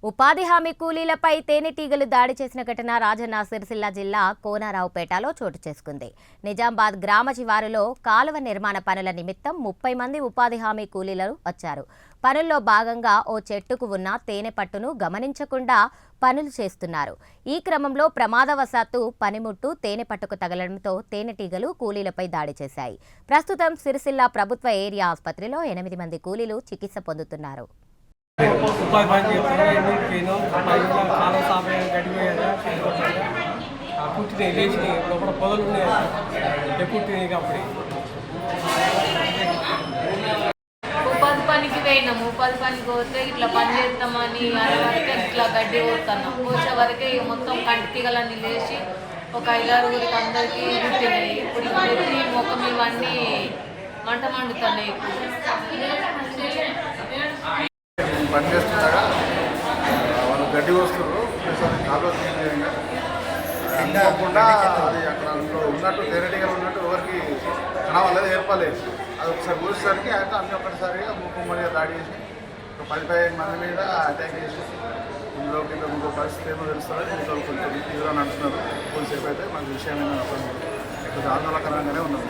ఉపాధి హామీ కూలీలపై తేనెటీగలు దాడి చేసిన ఘటన రాజన్న సిరిసిల్ల జిల్లా కోనరావుపేటలో చోటు చేసుకుంది. నిజామాబాద్ గ్రామ శివారులో కాలువ నిర్మాణ పనుల నిమిత్తం 30 మంది ఉపాధి హామీ కూలీలు వచ్చారు. పనుల్లో భాగంగా ఓ చెట్టుకు ఉన్న తేనె పట్టును గమనించకుండా పనులు చేస్తున్నారు. ఈ క్రమంలో ప్రమాదవశాత్తు పనిముట్టు తేనె పట్టుకు తగలడంతో తేనెటీగలు కూలీలపై దాడి చేశాయి. ప్రస్తుతం సిరిసిల్ల ప్రభుత్వ ఏరియా ఆసుపత్రిలో 8 మంది కూలీలు చికిత్స పొందుతున్నారు. ఉపాధి పని చేస్తున్నాను కాలం సాపే గడిపోయారా కుట్టినాయి లేచినాయి లోపల పొదలు ఉన్నాయి కుట్టినాయి అప్పుడు ఉపాధి పనికి పోయినాము. ఉపాధి పనికి పోతే ఇట్లా పని చేస్తామని అనే వరకే ఇట్లా గడ్డి పోతున్నాం. పోసే వరకే మొత్తం కంటి తీగలన్నీ లేచి ఒక 5-6 అందరికీ కుట్టినాయి. ఇప్పుడు ఈ ముఖం ఇవన్నీ మంట మండుతున్నాయి. పని చేస్తుండగా వాళ్ళు గడ్డి వస్తున్నారు. కాలువ తీయగా అనుకోకుండా అది అక్కడ ఉన్నట్టు తేనెటీగలు ఉన్నట్టు ఎవరికి కనవాలేదు, ఏర్పలేదు. అది ఒకసారి కూర్చేసరికి అయితే అన్నీ ఒక్కటిసారిగా మూకుమ్మడిగా దాడి చేసి ఒక 10-15 మంది మీద అటాక్ చేసి ఇందులోకి ఇంకో పరిస్థితి ఏమో తెలుస్తుంది. ఇంట్లో కొంచెం తీవ్రంగా నడుస్తున్నారు. కొద్దిసేపు అయితే మనకు విషయం కొంచెం ఆందోళనకరంగానే ఉన్నది.